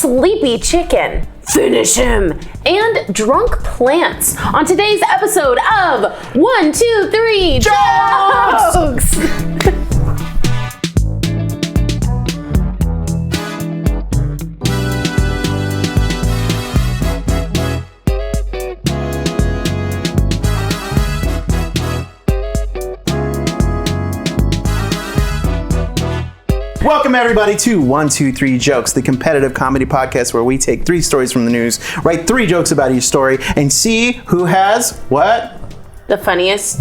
sleepy chicken, finish him, and drunk plants on today's episode of 1, 2, 3 Jokes! Welcome everybody to 1, 2, 3 Jokes, the competitive comedy podcast where we take 3 stories from the news, write 3 jokes about each story, and see who has what? The funniest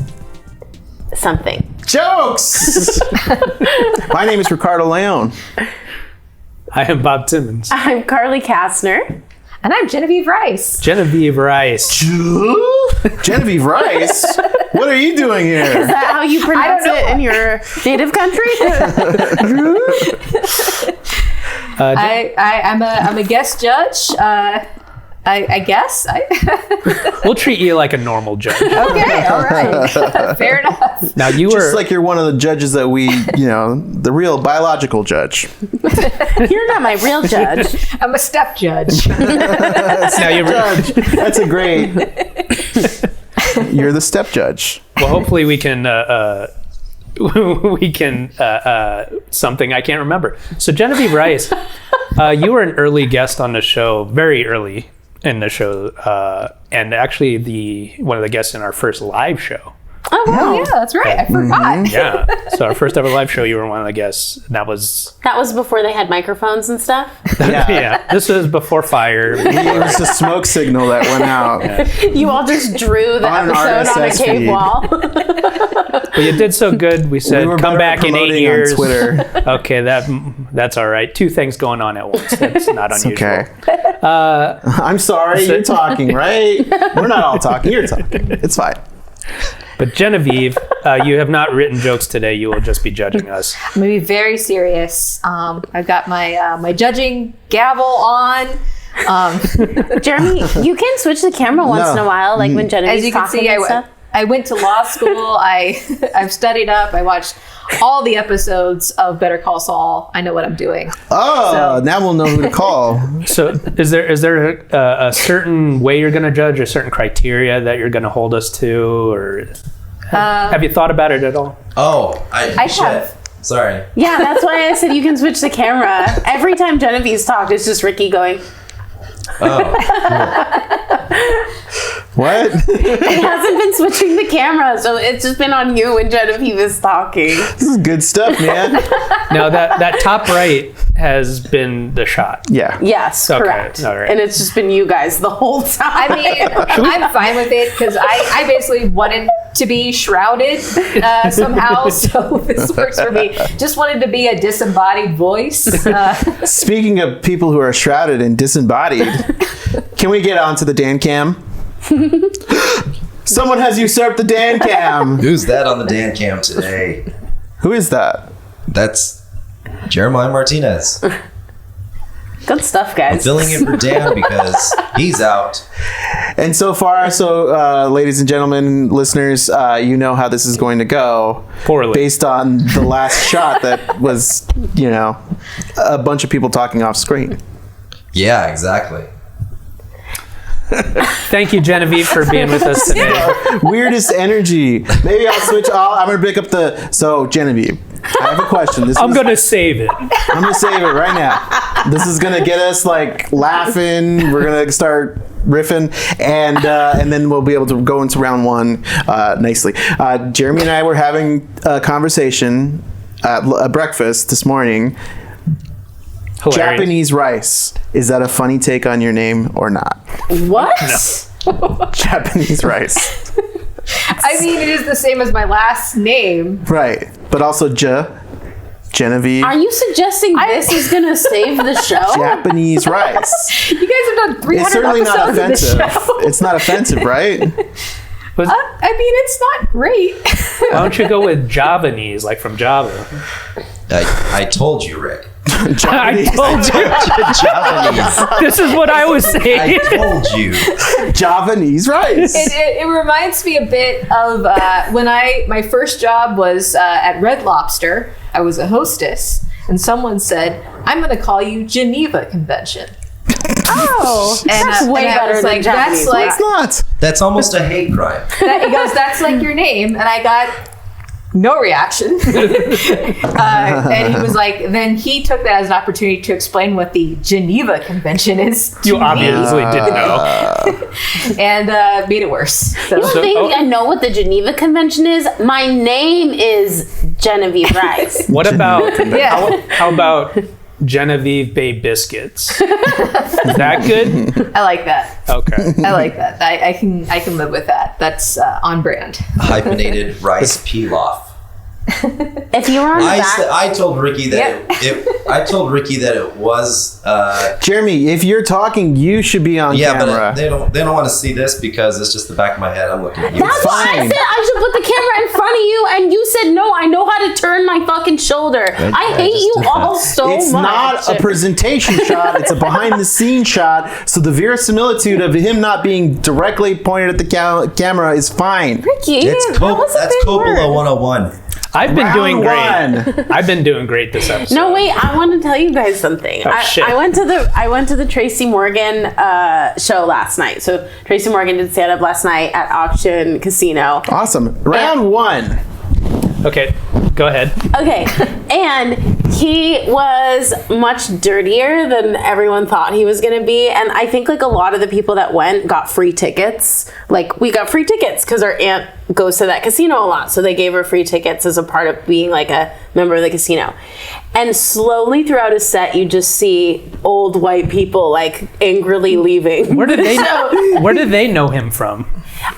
something. Jokes! My name is Ricardo Leon. I am Bob Timmons. I'm Carly Kastner. And I'm Genevieve Rice. Genevieve Rice. Genevieve Rice? What are you doing here? Is that how you pronounce it in your native country? I'm a guest judge. I guess. We'll treat you like a normal judge. Okay, all right. Fair enough. Now you Just like you're one of the judges that we, the real biological judge. You're not my real judge. I'm a step judge. now you're Judge. That's a great. You're the step judge. Well, hopefully we can something I can't remember. So Genevieve Rice, you were an early guest on the show, very early in the show, and actually one of the guests in our first live show. Oh, wow. Yeah, that's right. I forgot. Yeah. So our first ever live show, you were one of the guests. That was before they had microphones and stuff? Yeah. This was before fire. It was a smoke signal that went out. Yeah. You all just drew the On an episode on a RSS cave feed. wall. But you did so good. We said, were come better back in 8 promoting on years. Twitter. Okay, that's all right. 2 things going on at once. That's not unusual. Okay. I'm sorry, you're talking, right? We're not all talking, you're talking. It's fine. But Genevieve, you have not written jokes today. You will just be judging us. I'm going to be very serious. I've got my judging gavel on. Jeremy, you can switch the camera once in a while, like when Genevieve's As you can talking see, and stuff. I went to law school. I've studied up. I watched all the episodes of Better Call Saul. I know what I'm doing. Oh, now we'll know who to call. So is there a certain way you're going to judge, a certain criteria that you're going to hold us to, or have you thought about it at all? Oh, I shit. have. Sorry. Yeah, that's why I said you can switch the camera. Every time Genevieve's talked, it's just Ricky going, Oh, What? it hasn't been switching the camera, so it's just been on you when Genevieve is talking. This is good stuff, man. Now that top right has been the shot. Yeah. Yes, Okay, correct. all right. And it's just been you guys the whole time. I mean, I'm fine with it because I basically wanted to be shrouded somehow, so this works for me. Just wanted to be a disembodied voice. Speaking of people who are shrouded and disembodied, can we get onto the Dan Cam? Someone has usurped the Dan Cam. who's that on the Dan Cam today? Who is that? That's Jeremiah Martinez. Good stuff, I'm guys. filling in for Dan because he's out. And so far, ladies and gentlemen, listeners, you know how this is going to go. Poorly. Based on the last shot that was, a bunch of people talking off screen. Yeah, exactly. Thank you, Genevieve, for being with us today. Weirdest energy. Maybe I'll switch. I'm going to pick up So, Genevieve, I have a question. I'm going to save it. I'm going to save it right now. This is going to get us laughing. We're going to start riffing, and then we'll be able to go into round 1 nicely. Jeremy and I were having a conversation at breakfast this morning. Hilarious. Japanese rice. Is that a funny take on your name or not? What? Japanese rice. I mean, it is the same as my last name. Right. But also Genevieve. Are you suggesting this is going to save the show? Japanese rice. You guys have done 300 It's certainly not episodes of this offensive. show. It's not offensive, right? I mean, it's not great. Why don't you go with Javanese, like from Java? I told you, Rick. I told you. Japanese. This is what I was saying. I told you. Javanese rice. It reminds me a bit of when my first job was at Red Lobster. I was a hostess, and someone said, "I'm going to call you Geneva Convention." Oh, And, that's way and I better was than like, Japanese. that's like, It's not. That's almost a hate crime. he goes, that's like your name. And I got no reaction. And he was like, then he took that as an opportunity to explain what the Geneva Convention is. to You me, obviously didn't know. and made it worse. So, You don't think I know what the Geneva Convention is? My name is Genevieve Rice. What about yeah, how about Genevieve Bay biscuits? Is that good? I like that. Okay. I like that. I can live with that. That's on brand. Hyphenated rice pilaf. If you were on the back, I told Ricky that I told Ricky that it was. Jeremy, if you're talking, you should be on Yeah, camera. but they don't want to see this because it's just the back of my head. I'm looking at you. that's why I fine. said I should put the camera in front of you, and you said no. I know how to turn my fucking shoulder. I hate you all so It's much. not a presentation shot. It's a behind-the-scenes shot. So the verisimilitude of him not being directly pointed at the camera is fine. Ricky, It's that was a that's big Coppola word. 101. I've been doing Round great. one. I've been doing great this episode. No, wait. I want to tell you guys something. shit. I went to the Tracy Morgan show last night. So Tracy Morgan did stand up last night at Auction Casino. Awesome. Round one. Okay, go ahead. Okay, and he was much dirtier than everyone thought he was going to be. And I think like a lot of the people that went got free tickets. Like we got free tickets because our aunt goes to that casino a lot. So they gave her free tickets as a part of being like a member of the casino. And slowly throughout his set, you just see old white people like angrily leaving. Where did they know him from?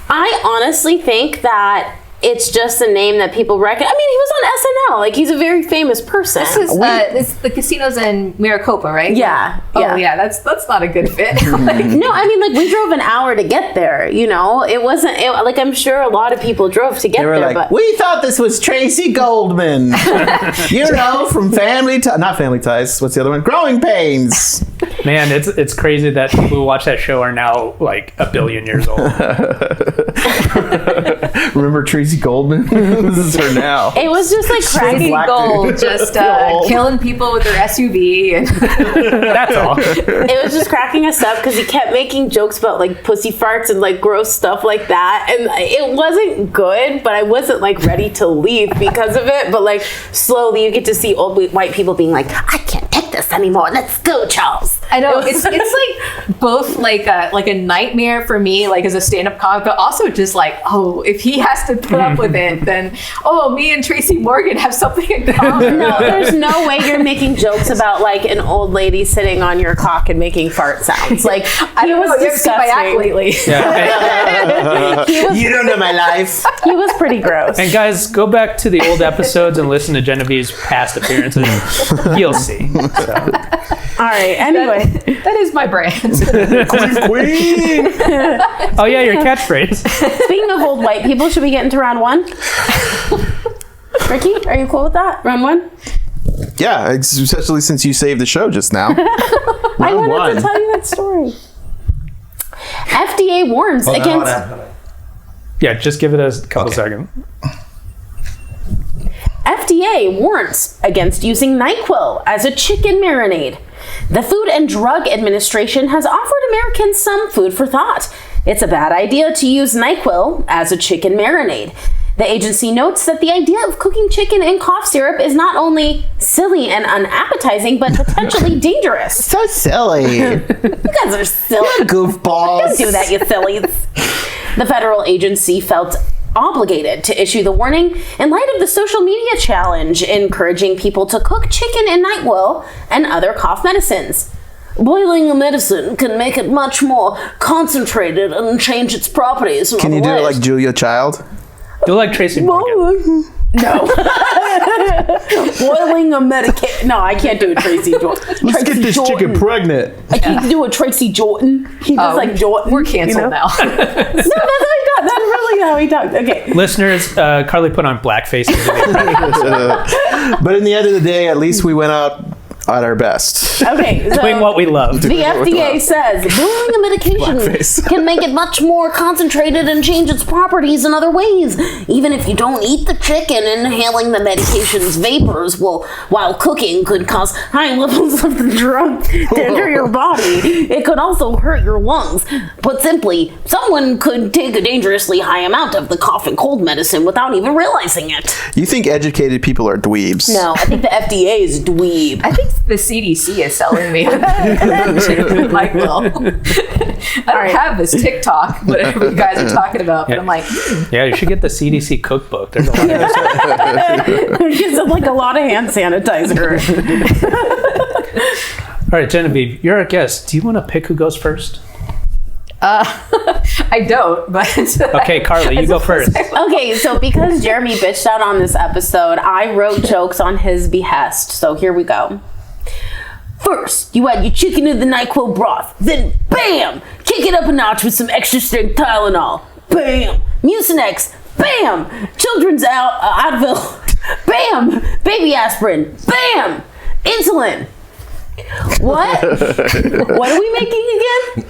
I honestly think that it's just a name that people recognize. I mean, he was on SNL. Like, he's a very famous person. This is the casinos in Maricopa, right? Yeah. Oh yeah, that's not a good fit. Like, No, I mean, like, we drove an hour to get there, you know? It wasn't, like, I'm sure a lot of people drove to get They were there, like, but... we thought this was Tracy Goldman. You know, from not Family Ties. What's the other one? Growing Pains. Man, it's crazy that people who watch that show are now like a billion years old. Remember Tracy Goldman? This is her now. It was just, like, Tracy cracking... Gold just killing people with their SUV. And That's all. It was just cracking us up because he kept making jokes about, like, pussy farts and, like, gross stuff like that. And it wasn't good, but I wasn't, like, ready to leave because of it. But, like, slowly you get to see old white people being like, I can't take this anymore. Let's go, Charles. I know it's like both like a nightmare for me, like as a stand-up comic, but also just like, oh, if he has to put up with it, then me and Tracy Morgan have something in common. No, there's no way you're making jokes about like an old lady sitting on your cock and making fart sounds. Like I don't know. You haven't seen my act lately. Yeah. You don't know my life. He was pretty gross. And guys, go back to the old episodes and listen to Genevieve's past appearances. You'll see. So. All right. Anyway, That is my brand. Queen. Oh yeah, your catchphrase. speaking of old white people, should we get into round one? Ricky, are you cool with that? Round one? Yeah, especially since you saved the show just now. I Round wanted to one. tell you that story. FDA warns Hold on, against. hold on. Yeah, just give it a couple Okay. seconds. FDA warns against using NyQuil as a chicken marinade. The Food and Drug Administration has offered Americans some food for thought. It's a bad idea to use NyQuil as a chicken marinade. The agency notes that the idea of cooking chicken in cough syrup is not only silly and unappetizing, but potentially dangerous. So silly. You guys are silly. Goofballs. Don't do that, you sillies. The federal agency felt obligated to issue the warning in light of the social media challenge encouraging people to cook chicken in NyQuil and other cough medicines. Boiling a medicine can make it much more concentrated and change its properties. in Can you other do it ways. like Julia Child? Do like Tracy Morgan. No. Boiling a medication. No, I can't do a Tracy Jordan. Let's get this chicken pregnant. I can't do a Tracy Jordan. He does like Jordan. We're canceled now. No, that's how he talked. That's really how he talked. Okay. Listeners, Carly put on blackface. But in the end of the day, at least we went out at our best. Okay, so Doing what we love. the FDA says brewing a medication Blackface. can make it much more concentrated and change its properties in other ways. Even if you don't eat the chicken, inhaling the medication's vapors while cooking could cause high levels of the drug to enter your body. It could also hurt your lungs. Put simply, someone could take a dangerously high amount of the cough and cold medicine without even realizing it. You think educated people are dweebs? No, I think the FDA is dweeb. I think the CDC is selling me NyQuil. I don't have this TikTok, whatever you guys are talking about, but I'm like, Yeah, you should get the CDC cookbook. There's a lot of It gives them like a lot of hand sanitizer. All right, Genevieve, you're our guest. Do you want to pick who goes first? I don't, but Okay, Carly, you go first. Okay, so because Jeremy bitched out on this episode, I wrote jokes on his behest. So here we go. First, you add your chicken in the NyQuil broth. Then, bam! Kick it up a notch with some extra strength Tylenol. Bam! Mucinex. Bam! Children's Advil. Bam! Baby aspirin. Bam! Insulin. What? What are we making again?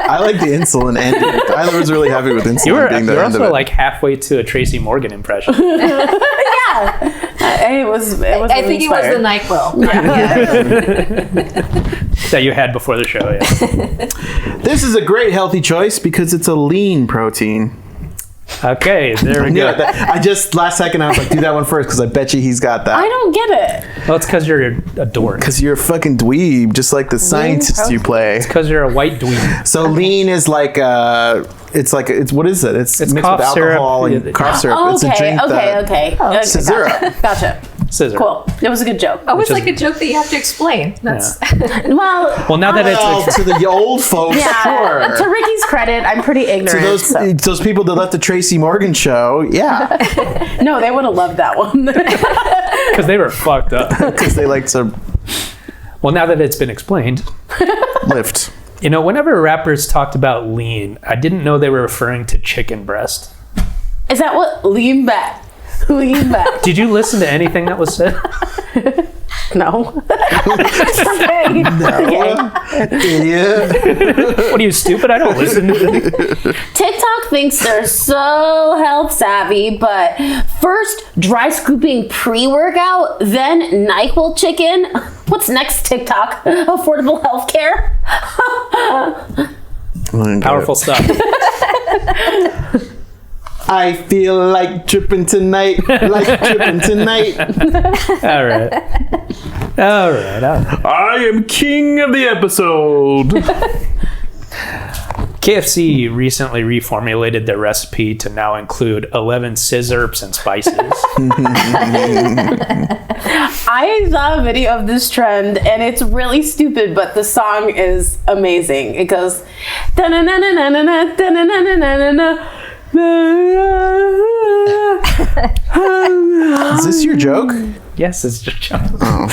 I like the insulin ending. Tyler was really happy with insulin being the You're end of also it. like halfway to a Tracy Morgan impression. Yeah. It was I think it was the NyQuil. That you had before the show. Yeah. This is a great healthy choice because it's a lean protein. Okay, there we go. I just last second I was like, do that one first because I bet you he's got that. I don't get it. Well, it's because you're a dork. Because you're a fucking dweeb, just like the scientists you play. Because you're a white dweeb. So lean is like it's what is it? It's mixed cough with alcohol syrup. and cough syrup. Oh, It's a drink okay. Scissor. Gotcha. Scissor. Cool. It was a good joke. Oh, it's like a joke that you have to explain. That's Well, Well, now that Well, it's to the old folks, yeah. sure. To Ricky's credit, I'm pretty To ignorant. those people that left the Tracy Morgan show, yeah, No, they would have loved that one. because they were fucked up. because they like to Well, now that it's been explained, lift. you know, whenever rappers talked about lean, I didn't know they were referring to chicken breast. Is that what? Lean back. Lean back. Did you listen to anything that was said? No. Okay. Idiot. What are you, stupid? I don't listen to them. TikTok thinks they're so health savvy, but first dry scooping pre-workout, then NyQuil chicken. What's next, TikTok? Affordable healthcare? Powerful stuff. I feel like tripping tonight. Like tripping tonight. All right. I am king of the episode. KFC recently reformulated their recipe to now include 11 scissorbs and spices. I saw a video of this trend and it's really stupid, but the song is amazing. It goes da-na-na-na-na-na, da-na-na-na-na-na. Is this your joke? Yes, it's just joke. Oh,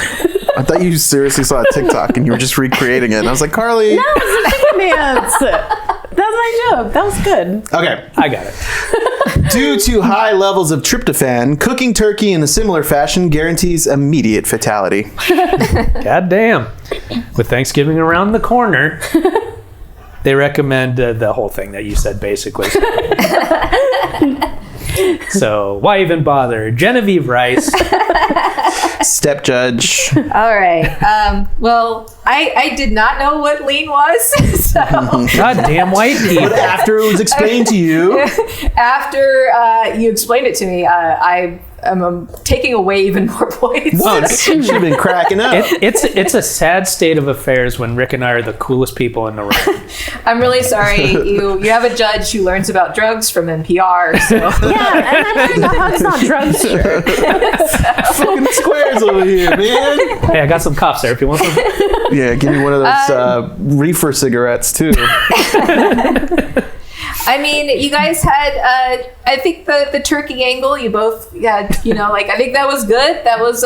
I thought you seriously saw a TikTok and you were just recreating it. And I was like, Carly. No, it's a chicken dance. That's my joke. That was good. Okay. I got it. Due to high levels of tryptophan, cooking turkey in a similar fashion guarantees immediate fatality. God damn. With Thanksgiving around the corner, they recommend the whole thing that you said, basically. So why even bother? Genevieve Rice. Step judge. all right. Well, I did not know what lean was. So Goddamn white people. But after it was explained to you, after you explained it to me, I'm taking away even more points. you should have been cracking up. It's a sad state of affairs when Rick and I are the coolest people in the room. I'm really sorry. You have a judge who learns about drugs from NPR. So Yeah, and I'm wearing a Hugs Not Drugs shirt. Fucking squares over here, man. Hey, I got some cough syrup. You want some? Yeah, give me one of those reefer cigarettes too. I mean, you guys had, I think the turkey angle, you both had, I think that was good. That was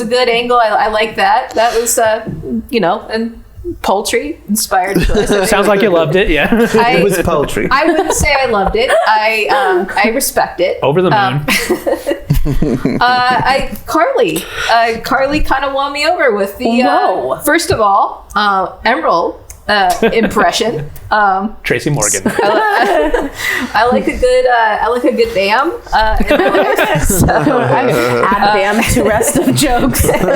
a good angle. I like that. That was, and poultry inspired choice. Sounds like you loved it. Yeah. It was poetry. I wouldn't say I loved it. I respect it. Over the moon. Carly kind of won me over with the Whoa. first of all, Emerald impression. Tracy Morgan. I like a good bam. So, Add bam to rest of jokes. Bam.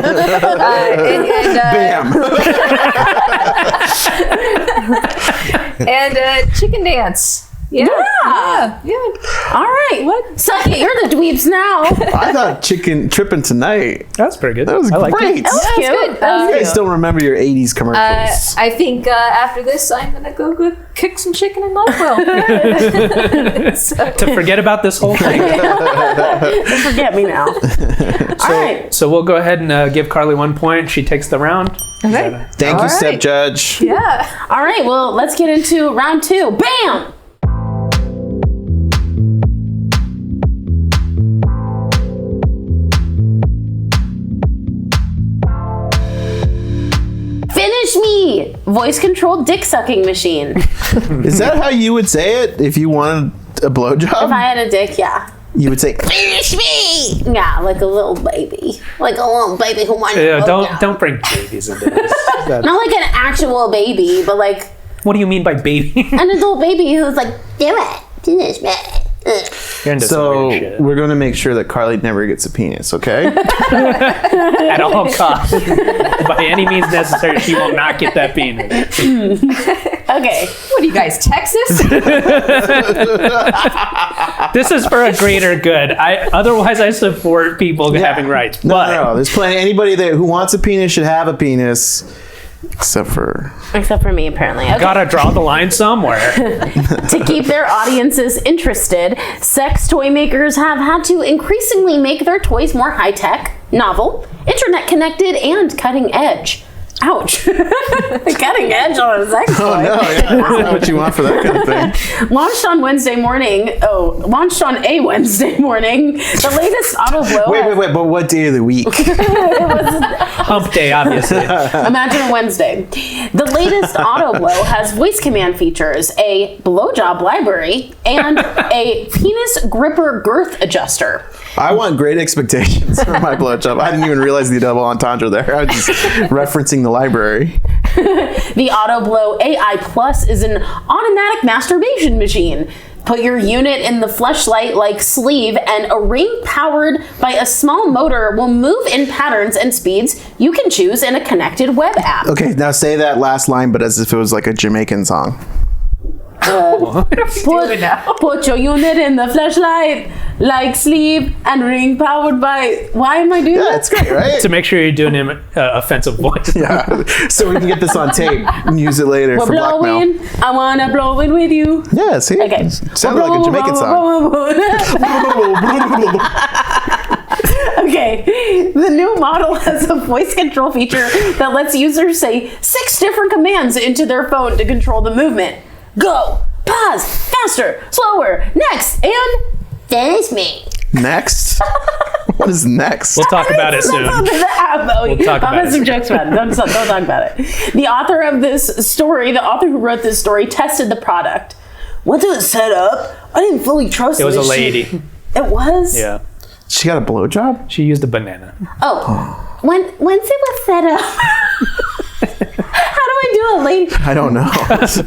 and chicken dance. Yeah. All right. What? Suck it. You're the dweebs now. I thought chicken tripping tonight. That's pretty good. That was I liked great. it. That was cute. good. That was You cute. guys don't remember your 80s commercials. I think after this, I'm gonna go kick some chicken in NyQuil. To forget about this whole thing. Forget me now. All right. So we'll go ahead and give Carly 1 point. She takes the round. Okay. Thank you, All Step right. Judge. Yeah. All right. Well, let's get into round 2. Bam. Finish me. Voice-controlled dick-sucking machine. Is that how you would say it if you wanted a blowjob? If I had a dick, yeah. You would say, Finish me. Yeah, like a little baby. Like a little baby who wants Yeah, to don't bring babies into this. That- Not like an actual baby, but like what do you mean by baby? an adult baby who's like, do it. Finish me. Ugh. You're into some so weird shit. we're going to make sure that Carly never gets a penis, okay? At all costs. By any means necessary, she will not get that penis. Okay. What are you guys, Texas? This is for a greater good. Otherwise, I support people having rights. But No, there's plenty. Anybody there who wants a penis should have a penis, except for... Except for me, apparently. Okay. gotta draw the line somewhere. To keep their audiences interested, sex toy makers have had to increasingly make their toys more high-tech, novel, internet-connected, and cutting-edge. Ouch. Cutting edge on a sex toy. Oh, no, yeah, that's not what you want for that kind of thing. Launched on a Wednesday morning, the latest auto blow. Wait, but what day of the week? Hump day, obviously. Imagine a Wednesday. The latest auto blow has voice command features, a blowjob library, and a penis gripper girth adjuster. I want great expectations for my blowjob. I didn't even realize the double entendre there. I was just referencing the library. The Auto Blow AI Plus is an automatic masturbation machine. Put your unit in the fleshlight-like sleeve, and a ring powered by a small motor will move in patterns and speeds you can choose in a connected web app. Okay, now say that last line, but as if it was like a Jamaican song. Put your unit in the fleshlight like sleeve and ring powered by... Why am I doing Yeah, that? it's great, right? To make sure you're doing him offensive voice. Yeah, so we can get this on tape and use it later We're for blackmail. blowing. I wanna blow it with you. Yeah, see? Okay. Sounded like a Jamaican song. Okay, the new model has a voice control feature that lets users say 6 different commands into their phone to control the movement. Go, pause, faster, slower, next, and finish me. Next? What is next? We'll talk about it That's soon. on the app, though. We'll talk I'll about have it some soon. jokes about it. Don't talk about it. The author of this story, the author who wrote this story, tested the product. Once it was set up, I didn't fully trust It was a this lady. shit. It was? Yeah. She got a blowjob? She used a banana. Oh, once it was set up. How do I do a lady? I don't know.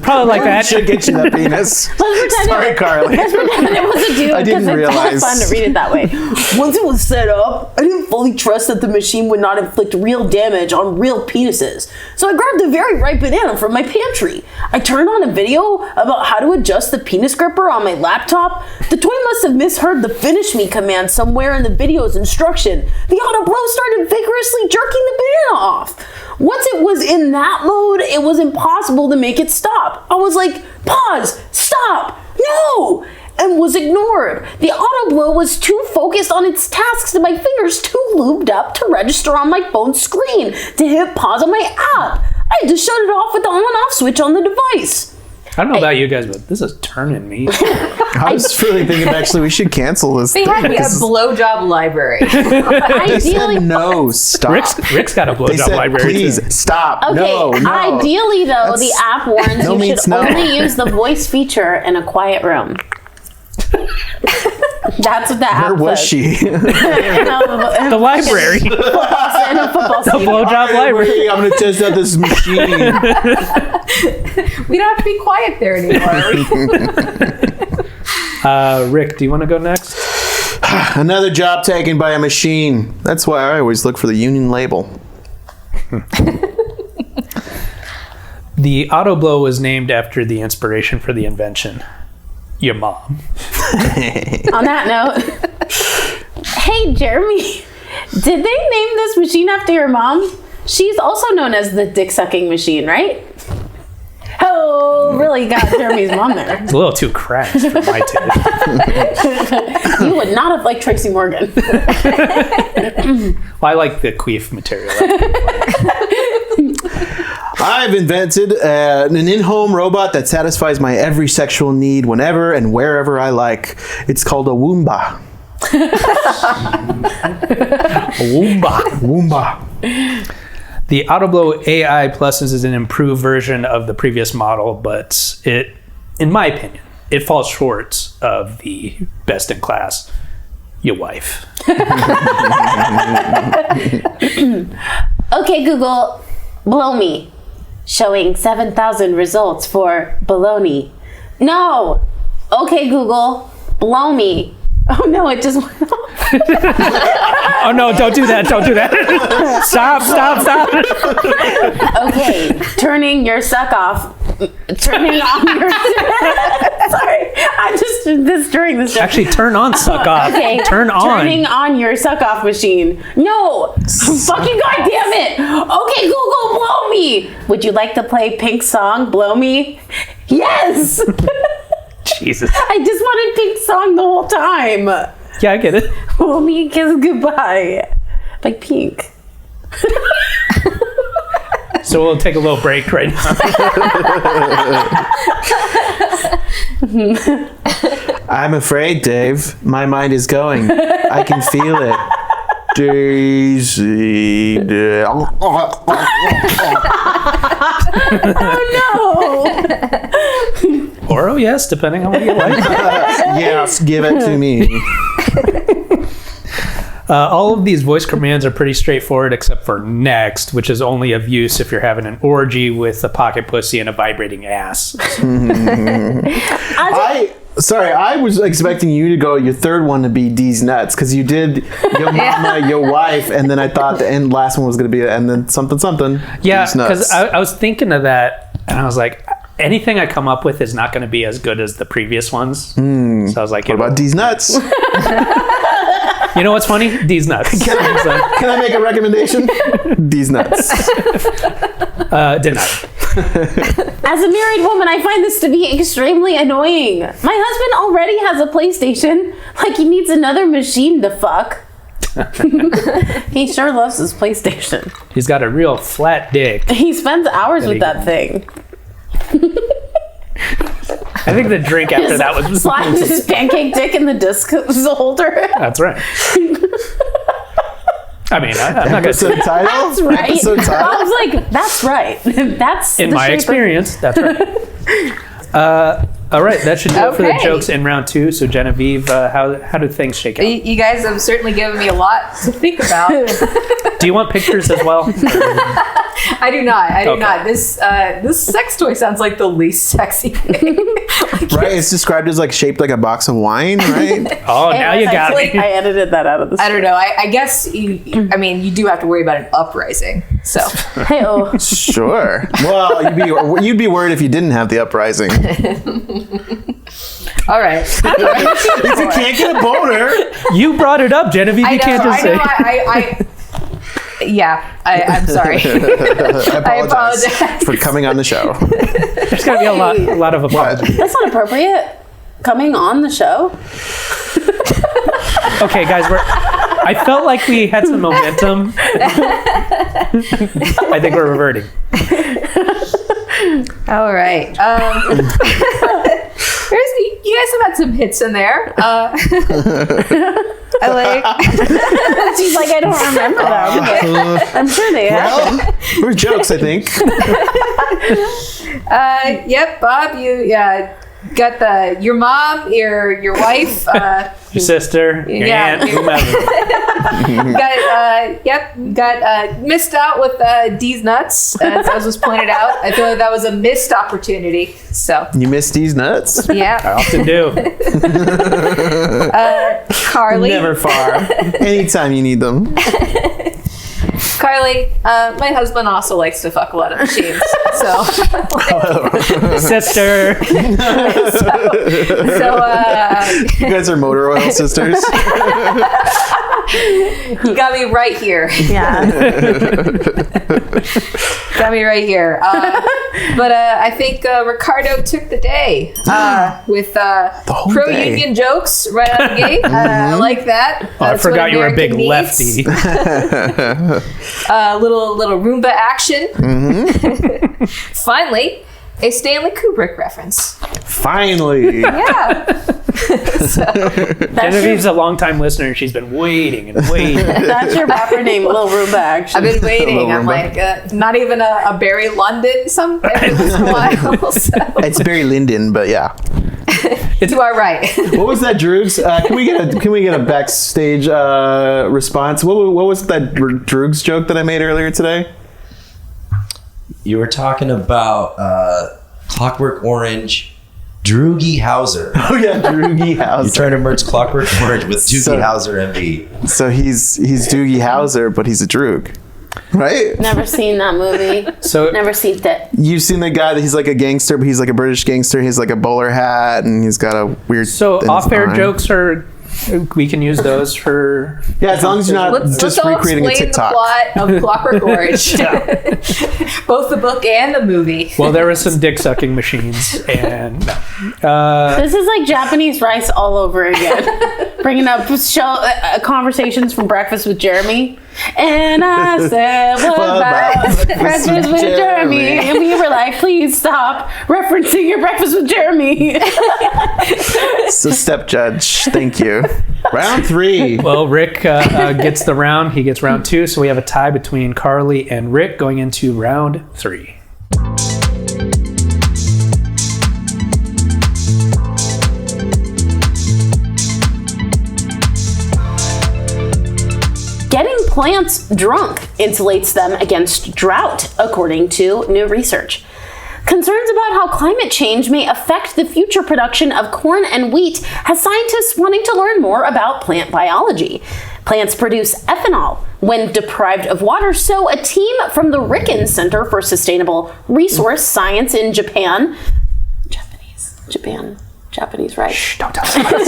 Probably like that. Should get you that penis. Let's pretend Sorry, Carly. Let's pretend it was a dude. I didn't 'cause realize. It's more fun to read it that way. Once it was set up, I didn't fully trust that the machine would not inflict real damage on real penises. So I grabbed a very ripe banana from my pantry. I turned on a video about how to adjust the penis gripper on my laptop. The toy must have misheard the finish me command somewhere in the video's instruction. The auto blow started vigorously jerking the banana off. Once it was in that mode, it was impossible to make it stop. I was like, pause, stop, no, and was ignored. The auto blow was too focused on its tasks and my fingers too lubed up to register on my phone screen to hit pause on my app. I had to shut it off with the on-off switch on the device. I don't know about you guys, but this is turning me. I was really thinking, actually, we should cancel this They thing. had me a blowjob library. But They said ideally, no, stop. Rick's got a They blowjob said, library. please, too. stop. okay, No, no. ideally though, the app warns no you means should no. only use the voice feature in a quiet room. That's what that Where app was says. she? The library. In a football The stadium. blowjob library. Hey, I'm gonna test out this machine. We don't have to be quiet there anymore. Rick, do you want to go next? Another job taken by a machine. That's why I always look for the union label. The auto blow was named after the inspiration for the invention. Your mom. On that note, hey Jeremy, did they name this machine after your mom? She's also known as the dick sucking machine, right? Oh, really got Jeremy's mom there. It's a little too crass for my taste. You would not have liked Tracy Morgan. Well, I like the queef material. I've invented an in-home robot that satisfies my every sexual need whenever and wherever I like. It's called a Woomba. Woomba. The AutoBlow AI Plus is an improved version of the previous model, but it, in my opinion, it falls short of the best in class. Your wife. Okay, Google, blow me. Showing 7,000 results for baloney. No. Okay, Google, blow me. Oh no, it just went off. Oh no, don't do that. Don't do that. Stop. Okay, turning your suck off. Turning on your... Sorry, I just did this during this. Actually, turn on suck off. Okay, Turn on. Turning on your suck off machine. No, fucking goddamn it. Okay, Google, blow me. Would you like to play Pink's song, Blow Me? Yes. Jesus. I just wanted Pink's song the whole time. Yeah, I get it. Blow me a kiss goodbye. Like Pink. So we'll take a little break right now. I'm afraid, Dave. My mind is going. I can feel it. Daisy. Oh Or, oh yes, depending on what you like. Yes, give it to me. All of these voice commands are pretty straightforward except for next, which is only of use if you're having an orgy with a pocket pussy and a vibrating ass. I was expecting you to go your third one to be D's nuts because you did your mama, your wife, and then I thought the end last one was going to be and then something. Yeah, D's nuts. because I was thinking of that and I was like, anything I come up with is not going to be as good as the previous ones. So I was like, What about D's nuts? you know what's funny? These nuts. Can I make a recommendation? D's nuts. Denied. As a married woman, I find this to be extremely annoying. My husband already has a PlayStation. Like, he needs another machine to fuck. He sure loves his PlayStation. He's got a real flat dick. He spends hours with that thing. I think the drink after that was... Slides his pancake dick in the disc holder. That's right. I mean, I'm not going to Episode say... title? That's right. Episode title? I was like, that's right. That's In the my shape of- experience, that's right. All right, that should do it for the Okay. jokes in round two. So Genevieve, how did things shake out? You guys have certainly given me a lot to think about. Do you want pictures as well? I do not. I do Okay. not. This sex toy sounds like the least sexy thing. Right? It's described as like shaped like a box of wine, right? Oh, now you got me. I edited that out of the I don't know. I guess you do have to worry about an uprising. So Hey-oh. Sure. Well, you'd be worried if you didn't have the uprising. all right. If you can't get a boner. You brought it up, Genevieve. You can't just say. I'm sorry. I apologize apologize. for coming on the show. There's got to be a lot of apologies. That's not appropriate. Coming on the show. Okay, guys, I felt like we had some momentum. I think we're reverting. All right. You guys have had some hits in there. I like. She's like, I don't remember them, but I'm sure they have. Well, we're jokes, I think. Yep, Bob. got your mom, your wife, Your sister, your Yeah. aunt, whomever. got missed out with D's nuts, as was pointed out. I feel like that was a missed opportunity. So You missed these nuts? I yeah, often do. Carly. Never far. Anytime you need them. Carly, my husband also likes to fuck a lot of machines. So, Sister. You guys are motor oil sisters. you got me right here. Yeah. Got me right here. But I think Ricardo took the day with whole pro-union jokes right out of the gate. I like that. Oh, I That's what forgot you were a big America needs. lefty. Little Roomba action. Finally, a Stanley Kubrick reference. Finally. Yeah. Genevieve's a longtime listener. She's been waiting and waiting. That's your rapper name, Lil Roomba, I've actually. been waiting. Little I'm Roomba. like, not even a Barry London every once in a while. So. It's Barry Lyndon, but yeah. You are right. What was that, Droogs? Can we get a backstage response? What was that Droogs joke that I made earlier today? You were talking about Clockwork Orange, Droogie Hauser. Oh yeah, Droogie You're Hauser. trying to merge Clockwork Orange with Doogie So- Hauser MV. So he's Doogie Howser, but he's a Droog, right? Never seen that movie. So Never seen that. You've seen the guy that he's like a gangster, but he's like a British gangster. He's like a bowler hat, and he's got a weird. So in his off-air eye. jokes are, we can use those for. Yeah, as long as you're not Let's just all recreating a explain the TikTok. plot of Clockwork Orange. Both the book and the movie. Well, there was some dick sucking machines, and This is like Japanese rice all over again. Bringing up conversations from Breakfast with Jeremy. And I said, what about Breakfast with Jeremy? And we were like, please stop referencing your Breakfast with Jeremy. So step judge, thank you. Round 3. well, Rick gets the round. He gets round 2, so we have a tie between Carly and Rick going into round 3. Getting plants drunk insulates them against drought, according to new research. Concerns about how climate change may affect the future production of corn and wheat has scientists wanting to learn more about plant biology. Plants produce ethanol when deprived of water, so a team from the Ricken Center for Sustainable Resource Science in Japan, Japanese, right? Shh, don't tell somebody.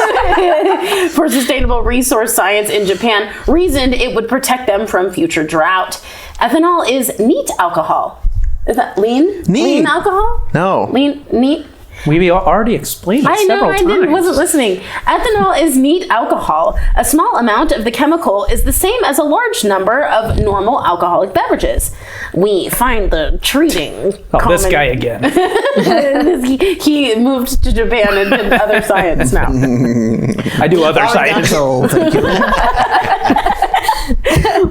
For Sustainable Resource Science in Japan reasoned it would protect them from future drought. Ethanol is neat alcohol. Is that lean? Neat. Lean alcohol? No. Lean, neat? We already explained it I know, several times. wasn't listening. Ethanol is neat alcohol. A small amount of the chemical is the same as a large number of normal alcoholic beverages. We find the treating Oh, this guy again. he moved to Japan and did other science now. I do other science. Oh, thank you.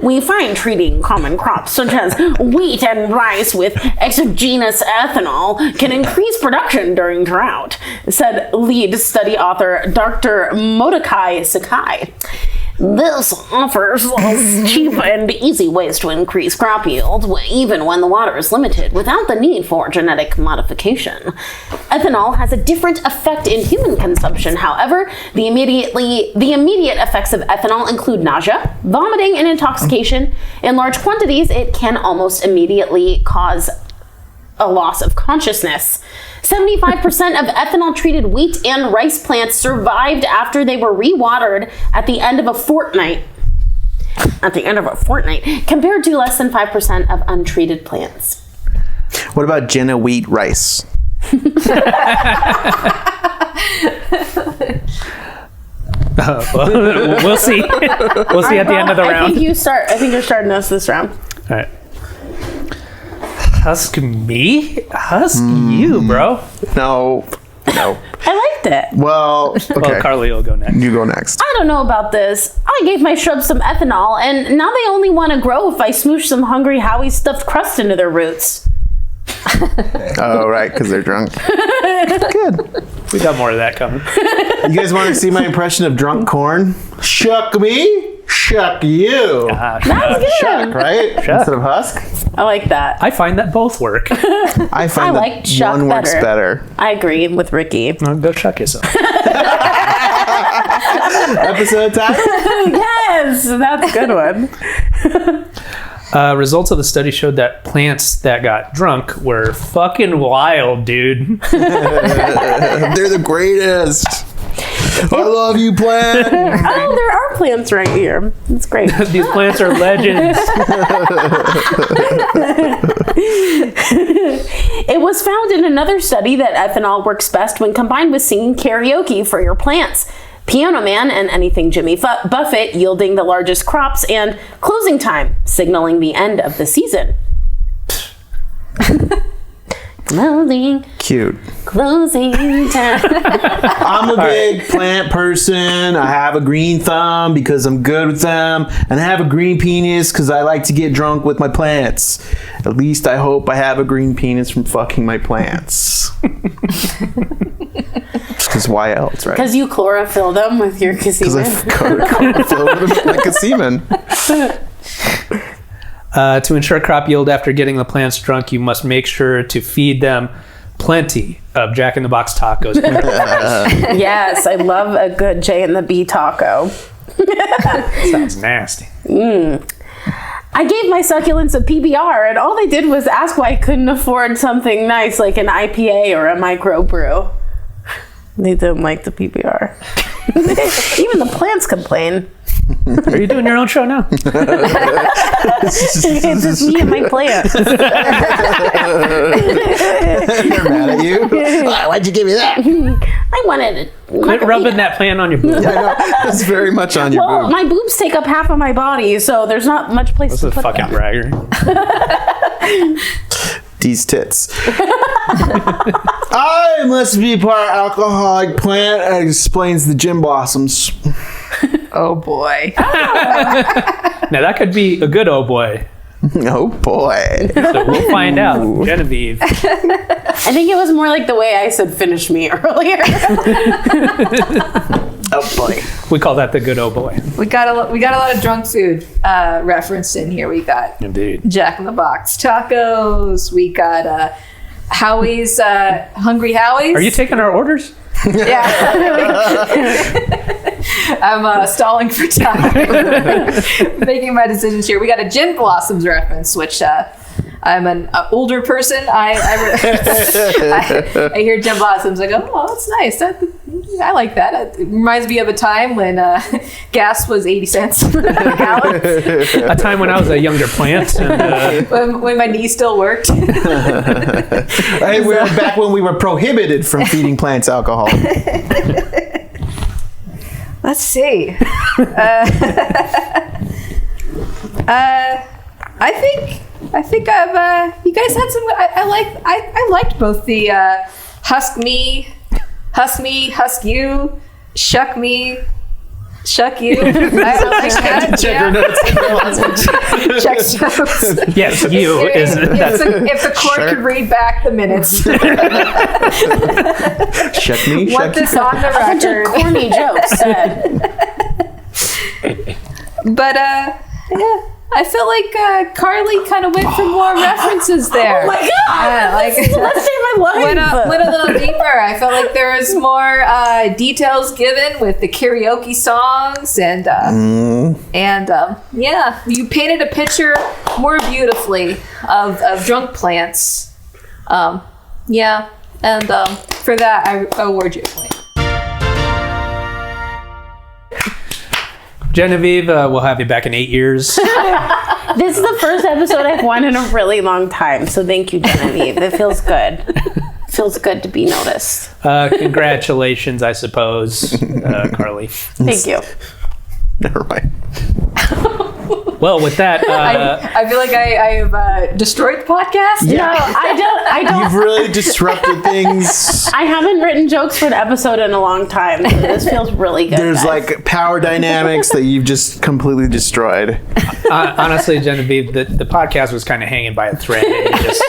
We find treating common crops such as wheat and rice with exogenous ethanol can increase production during drought, said lead study author Dr. Mordecai Sakai. This offers cheap and easy ways to increase crop yield, even when the water is limited, without the need for genetic modification. Ethanol has a different effect in human consumption, however. The immediate effects of ethanol include nausea, vomiting, and intoxication. In large quantities, it can almost immediately cause a loss of consciousness. 75% of ethanol-treated wheat and rice plants survived after they were rewatered at the end of a fortnight. Compared to less than 5% of untreated plants. What about Jenna wheat rice? We'll see. We'll see at the end of the I round. think you're starting us this round. All right. Husk me? Husk you, bro. No. I liked it. Well, okay. Well, Carly will go next. You go next. I don't know about this. I gave my shrubs some ethanol, and now they only want to grow if I smoosh some hungry Howie stuffed crust into their roots. Oh, right, because they're drunk. Good. We got more of that coming. You guys want to see my impression of drunk corn? Shuck me, shuck you. Shuck, right? Instead of husk. I like that. I find that both work. I find I like that shuck one works better. I agree with Ricky. Go shuck yourself. Episode title? Yes, that's a good one. Results of the study showed that plants that got drunk were fucking wild, dude. They're the greatest. I love you, plant. Oh, there are plants right here. That's great. These plants are legends. It was found in another study that ethanol works best when combined with singing karaoke for your plants. Piano Man and Anything Jimmy Buffett yielding the largest crops, and closing time, signaling the end of the season. Cute. Closing time. I'm a big plant person. I have a green thumb because I'm good with them. And I have a green penis because I like to get drunk with my plants. At least I hope I have a green penis from fucking my plants. Because why else, right? Because you chlorophyll them with your Because casino. I chlorophyll them like a semen. To ensure crop yield after getting the plants drunk, you must make sure to feed them plenty of Jack in the Box tacos. Yes, I love a good J and the B taco. Sounds nasty. I gave my succulents a PBR, and all they did was ask why I couldn't afford something nice like an IPA or a microbrew. They didn't like the PBR. Even the plants complain. Are you doing your own show now? It's just me and my plants. They're mad at you. Why'd you give me that? I wanted it. Quit rubbing that plant on your boob. I know. That's very much on your Well, boob. my boobs take up half of my body, so there's not much place This to is put fucking them. bragger. These tits. I must be part alcoholic plant. That explains the gin blossoms. Oh boy. Now that could be a good oh boy. Oh boy. So we'll find out. Genevieve. I think it was more like the way I said "finish me" earlier. Oh boy. We call that the good oh boy. We got a lot of drunk food referenced in here. We got Indeed. Jack in the Box tacos. We got Howie's Hungry Howie's. Are you taking our orders? Yeah. I'm stalling for time. Making my decisions here. We got a Gin Blossoms reference, which I'm an older person. I hear Gin Blossoms. I go, oh, that's nice. I like that. It reminds me of a time when gas was 80 cents a gallon. A time when I was a younger plant. And, when my knee still worked. Hey, we were back when we were prohibited from feeding plants alcohol. Let's see. I think I've. You guys had some. I liked both the husk me, husk you, shuck me, shuck you. I like that. Check Yeah. your notes. Check notes. yes, you is If the court Sure. could read back the minutes. Check me. Want Check this on the Bunch of record. corny jokes said. But yeah, I feel like Carly kind of went for more references there. Oh my god! Like Let's say my life. went a little deeper. I felt like there was more details given with the karaoke songs and yeah, you painted a picture more beautifully of drunk plants. Yeah, and for that I award you a point. Genevieve, we'll have you back in 8 years. This is the first episode I've won in a really long time, so thank you, Genevieve. It feels good. Feels good to be noticed. Congratulations, I suppose, Carly. Thank you. Never mind. Well, with that, I feel like I have destroyed the podcast. No, I don't. You've really disrupted things. I haven't written jokes for an episode in a long time. So this feels really good. There's guys. like power dynamics that you've just completely destroyed. honestly, Genevieve, the podcast was kind of hanging by a thread. And you just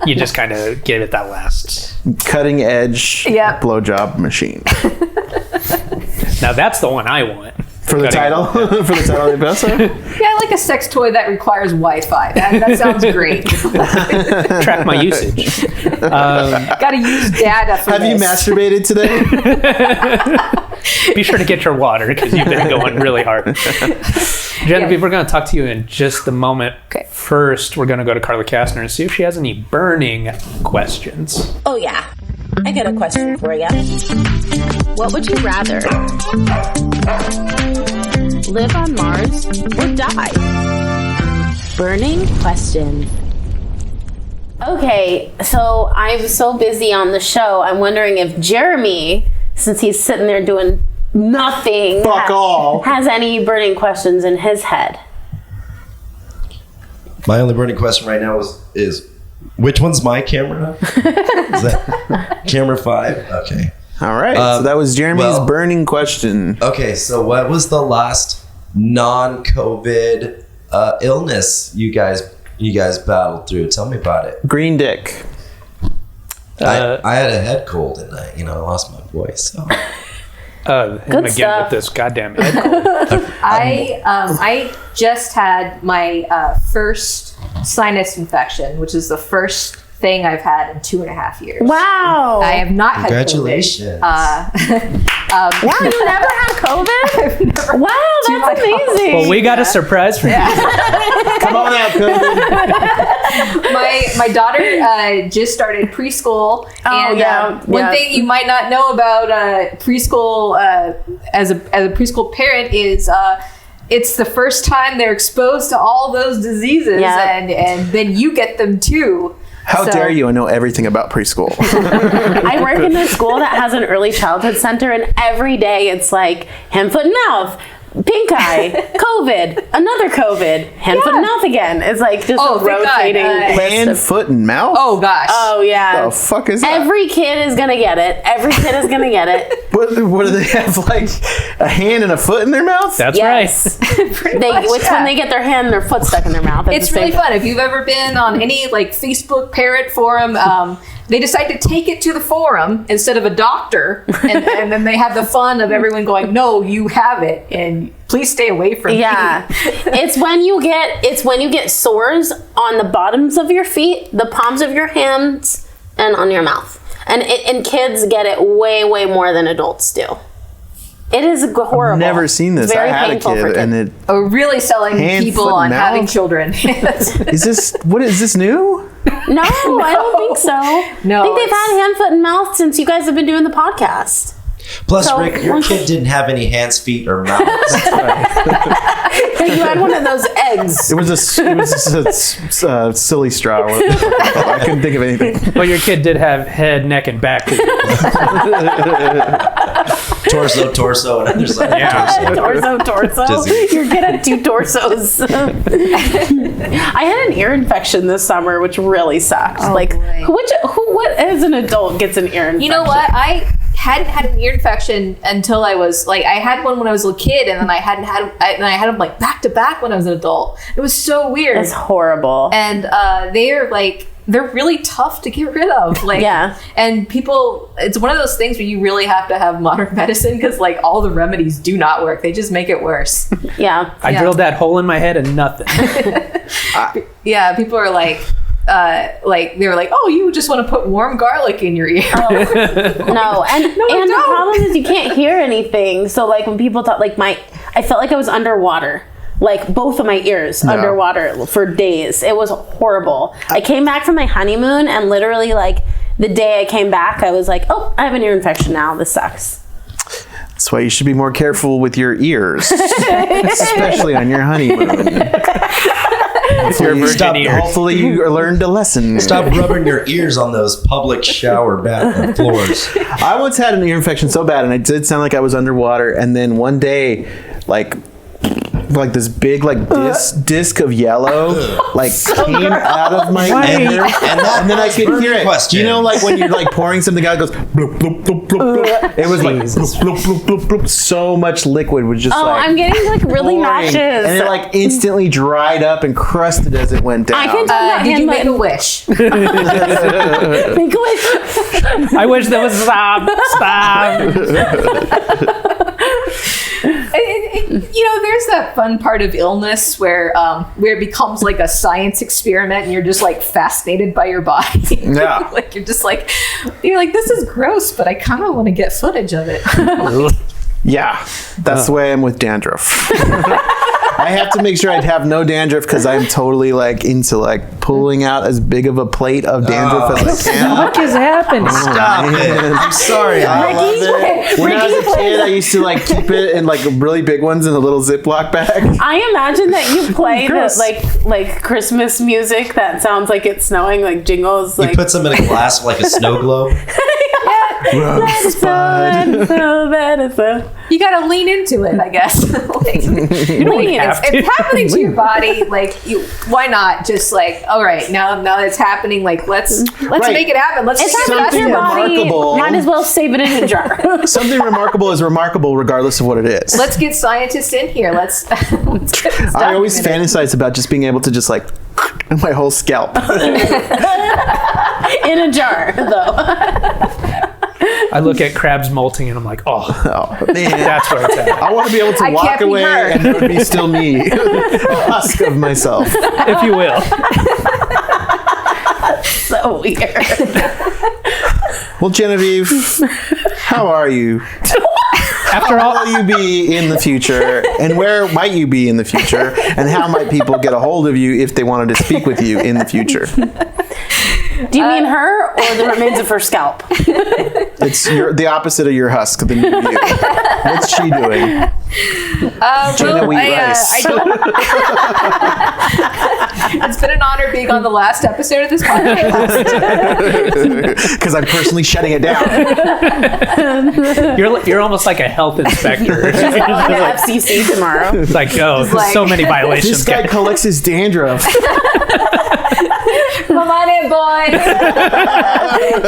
you just kind of give it that last. Cutting edge Yep. blowjob machine. Now that's the one I want. For the title? For the title of the episode? Yeah, I like a sex toy that requires Wi-Fi. That sounds great. Track my usage. Got to use data for Have you this. masturbated today? Be sure to get your water because you've been going really hard. Genevieve, we're going to talk to you in just a moment. Okay. First, we're going to go to Carla Kastner and see if she has any burning questions. Oh, yeah. I got a question for you. What would you rather? Live on Mars or die? Burning question. Okay, so I'm so busy on the show. I'm wondering if Jeremy, since he's sitting there doing nothing, Fuck all. has any burning questions in his head. My only burning question right now is which one's my camera? Is that camera 5? Okay. All right. So that was Jeremy's well- burning question. Okay, so what was the last non-COVID illness you guys battled through? Tell me about it. Green dick. I had a head cold and I lost my voice. So. Him again stuff. with this goddamn head cold. I just had my first sinus infection, which is the first thing I've had in 2.5 years. Wow. I have not had COVID. Congratulations. Wow, you never had COVID? Wow, To my that's amazing. Well, we got a surprise for you. Come on out, COVID. My daughter just started preschool, and yeah, one yeah. thing you might not know about preschool as a preschool parent is it's the first time they're exposed to all those diseases, Yeah. and then you get them too. How So- dare you? I know everything about preschool. I work in a school that has an early childhood center, and every day it's like hand, foot, and mouth, pink eye, COVID, another COVID, hand, foot, and mouth again. It's like just Oh, a thank God. rotating list Hand, of- foot, and mouth? Oh gosh. Oh, yeah. The fuck is that? Every kid is gonna get it. Every kid is gonna get it. What do they have, like a hand and a foot in their mouth? That's Yes. Pretty They, much, it's yeah. when they get their hand and their foot stuck in their mouth. It's really fun. If you've ever been on any like Facebook parent forum, they decide to take it to the forum instead of a doctor, and then they have the fun of everyone going, "No, you have it, and please stay away from Yeah, me." it's when you get sores on the bottoms of your feet, the palms of your hands, and on your mouth. And kids get it way more than adults do. It is horrible. I've never seen this. It's very I had a painful for kid, kids. and it Oh, really selling Hand, people foot, on mouth? having children. is this. What is this new? No, I don't think so. No, I think they've it's- had hand, foot, and mouth since you guys have been doing the podcast. Plus, So- Rick, your kid didn't have any hands, feet, or mouths. You had one of those eggs. It was a silly straw. I couldn't think of anything. Well, your kid did have head, neck, and back. torso, and other side Yeah. Torso. Just- You're good at 2 torsos. I had an ear infection this summer, which really sucked. Oh, like, boy. what as an adult gets an ear infection? You know what? I hadn't had an ear infection until I was like, I had one when I was a kid, and then I had them like back to back when I was an adult. It was so weird. It's horrible. And they're really tough to get rid of. Like, Yeah. And people, it's one of those things where you really have to have modern medicine because like all the remedies do not work. They just make it worse. Yeah. I Yeah. drilled that hole in my head and nothing. Yeah, people are like they were like, oh, you just want to put warm garlic in your ear. No, and the don't. problem is you can't hear anything. So like when people talk, like I felt like I was underwater. Like both of my ears underwater for days. It was horrible. I came back from my honeymoon, and literally like the day I came back, I was like, oh, I have an ear infection now. This sucks. That's why you should be more careful with your ears, especially on your honeymoon. Your virgin ears. Hopefully you learned a lesson. Stop rubbing your ears on those public shower bath floors. I once had an ear infection so bad, and I did sound like I was underwater. And then one day, like like this big like disc of yellow like came out of my ear, and then I could hear it. Question. You know, like when you're like pouring something out, it goes bloop, bloop, bloop, bloop, bloop. It was like bloop, bloop, bloop, bloop, bloop. So much liquid was just like I'm getting like really pouring, nauseous. and it like instantly dried up and crusted as it went down. I can tell that Did you make a handle- wish? Make a wish. I wish there was stop. There's that fun part of illness where it becomes like a science experiment, and you're just like fascinated by your body. Yeah. Like you're like, this is gross, but I kind of want to get footage of it. Yeah, that's the way I'm with dandruff. I have to make sure I have no dandruff because I'm totally like into like pulling out as big of a plate of dandruff as I can. What is happening? Stop it. I'm sorry. I love it. When I was a kid, I used to like keep it in like really big ones in a little Ziploc bag. I imagine that you play the Gross. like Christmas music that sounds like it's snowing, like jingles, He like puts them in a glass like a snow globe. You gotta lean into it, I guess. Like, it's happening to your body. Like, why not just like, all right, now that it's happening, like let's Right. make it happen. Let's It's make it happening to your happen. body. remarkable. Might as well save it in a jar. Something remarkable is remarkable regardless of what it is. Let's get scientists in here. Let's get this I always documented. fantasize about just being able to just like my whole scalp. In a jar, though. I look at crabs molting and I'm like, oh, Oh man. that's where it's at. I want to be able to I walk can't be away her. and it would be still me. A husk of myself. If you will. So weird. Well, Genevieve, how are you? After How all, will you be in the future? And where might you be in the future? And how might people get a hold of you if they wanted to speak with you in the future? Do you mean her or the remains of her scalp? It's the opposite of your husk, the new you. What's she doing? Genevieve Rice. I don't. It's been an honor being on the last episode of this podcast. Because I'm personally shutting it down. you're almost like a health inspector. On the FCC tomorrow. It's like, oh, like- so many violations. This guy collects his dandruff. Come on in, boy.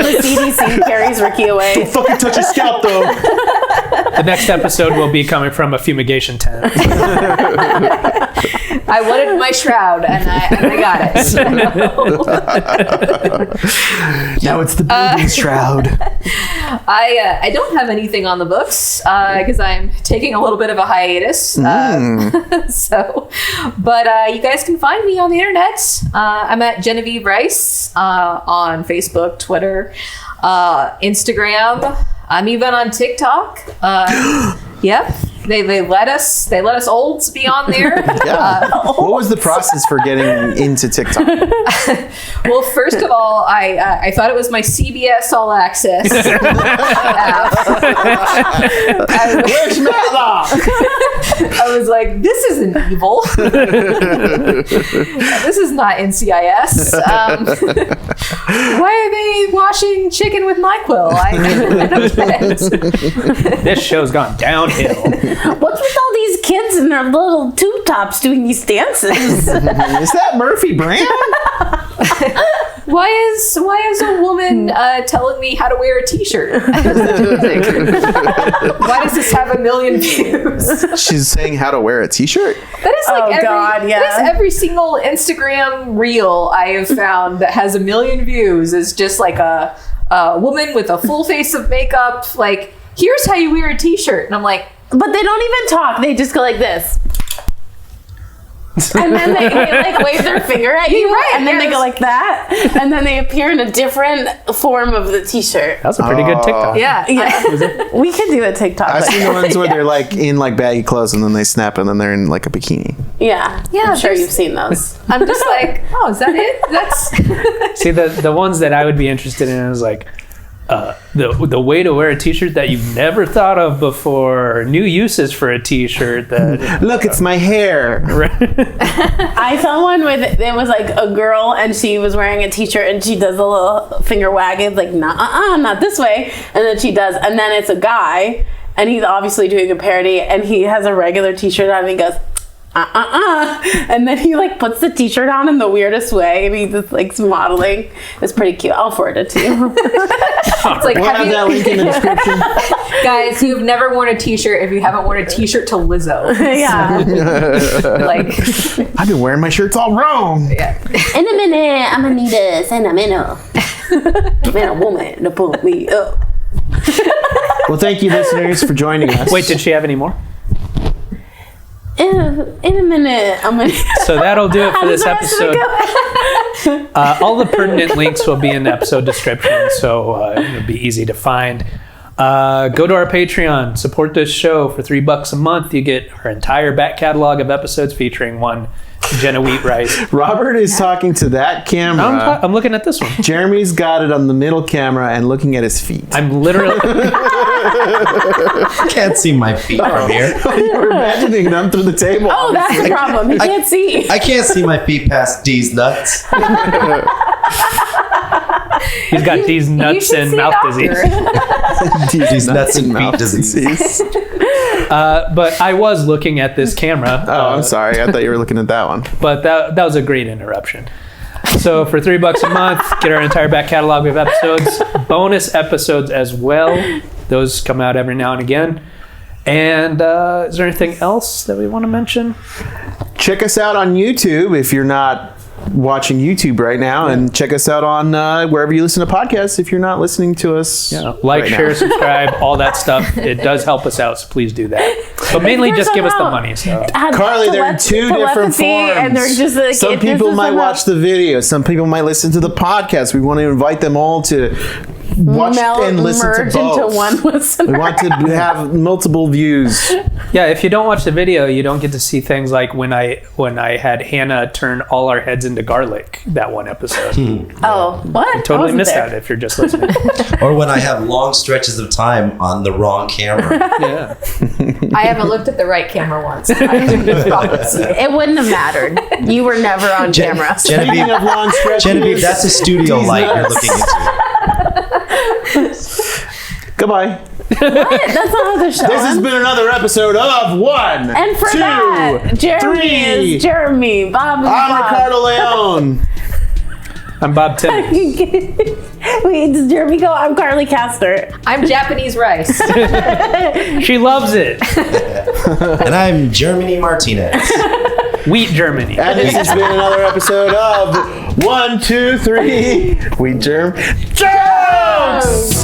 The CDC carries Ricky away. Fucking touch your scalp, though. The next episode will be coming from a fumigation tent. I wanted my shroud, and I got it. Now it's the building shroud. I don't have anything on the books because I'm taking a little bit of a hiatus. But you guys can find me on the internet. I'm at Genevieve Rice on Facebook, Twitter, Instagram. I'm even on TikTok. Yep. They let us olds be on there. Yeah. What was the process for getting into TikTok? Well, first of all, I thought it was my CBS All Access app. Where's Matlock? I was like, this isn't evil. This is not NCIS. Why are they washing chicken with NyQuil? I don't get it. This show's gone downhill. What's with all these kids and their little tube tops doing these dances? Is that Murphy Brand? Why is a woman telling me how to wear a t-shirt? Why does this have 1 million views? She's saying how to wear a t-shirt? That is like God, yeah. That is every single Instagram reel I have found that has 1 million views is just like a woman with a full face of makeup. Like, here's how you wear a t-shirt, and I'm like, But they don't even talk. They just go like this. And then they like wave their finger at you, right, and then they yes. go like that, and then they appear in a different form of the t-shirt. That's a pretty good TikTok. yeah. We could do a TikTok. I've seen the later. ones where they're like in like baggy clothes and then they snap and then they're in like a bikini. Yeah, Yeah, I'm sure there's- you've seen those. I'm just like, oh, is that it? That's See, the ones that I would be interested in is like the way to wear a t-shirt that you've never thought of before, new uses for a t-shirt that Look, it's my hair. I saw one with it was like a girl and she was wearing a t-shirt and she does a little finger wag. It's like, nah, not this way, and then she does, and then it's a guy and he's obviously doing a parody and he has a regular t-shirt on and he goes, And then he like puts the t-shirt on in the weirdest way and he just like modeling. It's pretty cute. I'll forward it to you. It's like, We'll have that link in the description. guys, you've never worn a t-shirt if you haven't worn a t-shirt to Lizzo. Yeah. Like, I've been wearing my shirts all wrong. In a minute, I'm gonna need a sentimental. Man, a woman to pull me up. Well, thank you, listeners, for joining us. Wait, did she have any more? In a minute, I'm gonna. So that'll do it for this How's the episode. rest of it go? All the pertinent links will be in the episode description, so it'll be easy to find. Go to our Patreon, support this show for $3 a month. You get our entire back catalog of episodes featuring one Genevieve Rice. Robert is talking to that camera. I'm looking at this one. Jeremy's got it on the middle camera and looking at his feet. I'm literally. I can't see my feet from here. You were imagining them through the table. Oh, that's the problem. He can't see. I can't see my feet past D's nuts. He's got these nuts should and see a mouth doctor. disease. These nuts and feet disease. But I was looking at this camera. Oh, I'm sorry. I thought you were looking at that one. But that was a great interruption. So for $3 a month, get our entire back catalog of episodes, bonus episodes as well. Those come out every now and again. And is there anything else that we want to mention? Check us out on YouTube if you're not watching YouTube right now, and check us out on wherever you listen to podcasts if you're not listening to us. Like, right share, now. subscribe, all that stuff. It does help us out, so please do that. But mainly just give us the money. So. Carly, they're in two different forms. And they're just like, some people might watch the video, some people might listen to the podcast. We want to invite them all to watch and listen to merge both. into one listener. We want to have multiple views. Yeah, if you don't watch the video, you don't get to see things like when I had Hannah turn all our heads into garlic that one episode. Oh, what? Totally I wasn't missed there. that if you're just listening. Or when I have long stretches of time on the wrong camera. Yeah. I haven't looked at the right camera once. I promise. It wouldn't have mattered. You were never on camera. Speaking Genevieve, of long stretches, Genevieve, that's a studio These light you're nuts. looking into. Goodbye. That's not how the show This has ends. been another episode of One, And for Two, that, Jeremy Three. is Jeremy. Bob is I'm Bob. Ricardo Leone. I'm Bob Timmons. Wait, does Jeremy go? I'm Carly Castor. I'm Japanese rice. She loves it. And I'm Germany Martinez. Wheat Germany. And this has been another episode of 1, 2, 3. We germ jokes.